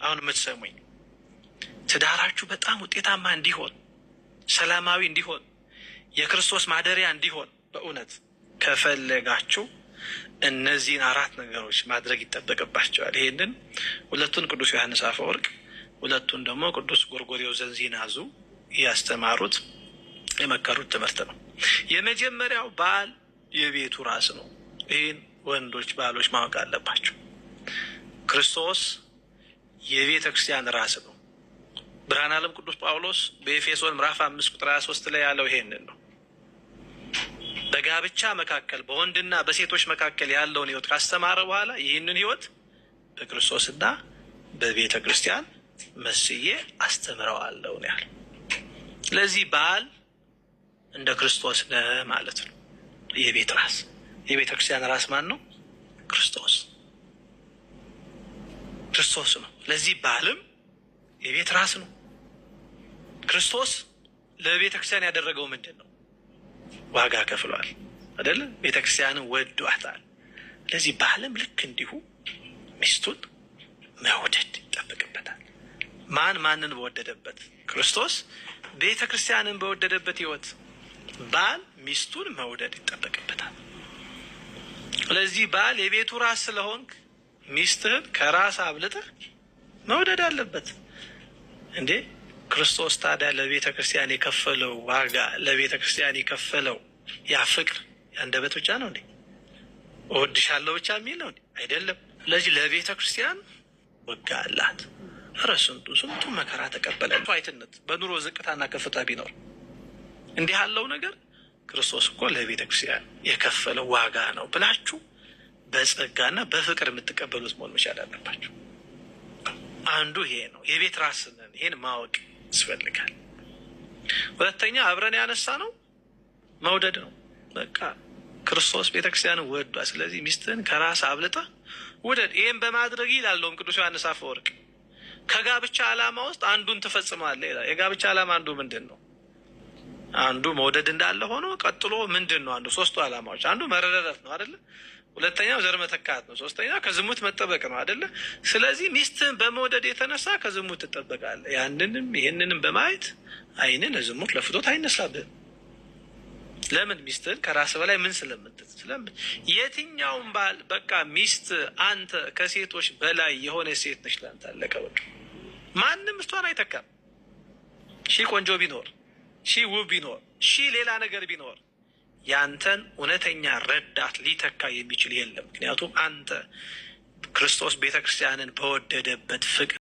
አሁን የምትሰሙኝ ትዳራችሁ በጣም ውጤታማ እንዲሆን፣ ሰላማዊ እንዲሆን፣ የክርስቶስ ማደሪያ እንዲሆን በእውነት ከፈለጋችሁ እነዚህን 4 ነገሮች ማድረግ ይጠበቅባቸዋል። ይሄንን ሁለቱን ቅዱስ ዮሐንስ አፈወርቅ፣ ሁለቱን ደግሞ ቅዱስ ጎርጎርዮስ ዘንዚናዙ ያስተማሩት የመከሩት ትምህርት ነው። የመጀመሪያው ባል የቤቱ ራስ ነው። ይህን ወንዶች ባሎች ማወቅ አለባቸው። ክርስቶስ የቤተ ክርስቲያን ራስ ነው። ብርሃነ ዓለም ቅዱስ ጳውሎስ በኤፌሶን ምዕራፍ 5 ቁጥር 23 ላይ ያለው ይሄንን ነው። በጋብቻ መካከል በወንድና በሴቶች መካከል ያለውን ሕይወት ካስተማረ በኋላ ይህንን ሕይወት በክርስቶስና በቤተ ክርስቲያን መስዬ አስተምረዋለሁ ነው ያለው። ስለዚህ ባል እንደ ክርስቶስ ነው ማለት ነው። የቤት ራስ፣ የቤተ ክርስቲያን ራስ ማን ነው? ክርስቶስ ነው። ለዚህ ባልም የቤት ራስ ነው። ክርስቶስ ለቤተ ክርስቲያን ያደረገው ምንድን ነው? ዋጋ ከፍሏል አይደለ? ቤተ ክርስቲያንን ወዷታል። ለዚህ ባልም ልክ እንዲሁ ሚስቱን መውደድ ይጠበቅበታል። ማንን በወደደበት? ክርስቶስ ቤተ ክርስቲያንን በወደደበት ሕይወት ባል ሚስቱን መውደድ ይጠበቅበታል። ስለዚህ ባል የቤቱ ራስ ስለሆንክ ሚስትህን ከራስ አብልጠህ መውደድ አለበት እንዴ። ክርስቶስ ታዲያ ለቤተ ክርስቲያን የከፈለው ዋጋ፣ ለቤተ ክርስቲያን የከፈለው ያ ፍቅር ያንደበት ብቻ ነው እንዴ? እወድሻለሁ ብቻ የሚል ነው እንዴ? አይደለም። ስለዚህ ለቤተ ክርስቲያን ወጋ አላት። ኧረ ስንቱ መከራ ተቀበለ። አይትነት በኑሮ ዝቅታና ከፍታ ቢኖር እንዲህ ያለው ነገር ክርስቶስ እኮ ለቤተ ክርስቲያን የከፈለው ዋጋ ነው ብላችሁ በጸጋና በፍቅር የምትቀበሉት መሆን መቻል አለባችሁ። አንዱ ይሄ ነው። የቤት ራስንን ይሄን ማወቅ ያስፈልጋል። ሁለተኛ አብረን ያነሳ ነው መውደድ ነው። በቃ ክርስቶስ ቤተክርስቲያንን ወዷል። ስለዚህ ሚስትህን ከራስ አብልጠህ ውደድ። ይህም በማድረግ ይላለውም ቅዱስ ዮሐንስ አፈወርቅ ከጋብቻ ዓላማ ውስጥ አንዱን ትፈጽማለህ ይላል። የጋብቻ ዓላማ አንዱ ምንድን ነው? አንዱ መውደድ እንዳለ ሆኖ ቀጥሎ ምንድን ነው? አንዱ 3ቱ ዓላማዎች አንዱ መረዳዳት ነው አይደለ? ሁለተኛው ዘር መተካት ነው። 3ኛው ከዝሙት መጠበቅ ነው አይደለ? ስለዚህ ሚስትህን በመውደድ የተነሳ ከዝሙት ትጠበቃለህ። ያንንም ይህንንም በማየት ዓይንህ ለዝሙት ለፍቶት አይነሳብህም። ለምን? ሚስትህን ከራስ በላይ ምን የትኛውም ባል በቃ ሚስት አንተ ከሴቶች በላይ የሆነ ሴት ነች ላንተ። አለቀ በቃ። ማንም እሷን አይተካም። ሺህ ቆንጆ ቢኖር፣ ሺህ ውብ ቢኖር፣ ሺህ ሌላ ነገር ቢኖር ያንተን እውነተኛ ረዳት ሊተካ የሚችል የለም። ምክንያቱም አንተ ክርስቶስ ቤተክርስቲያንን በወደደበት ፍቅር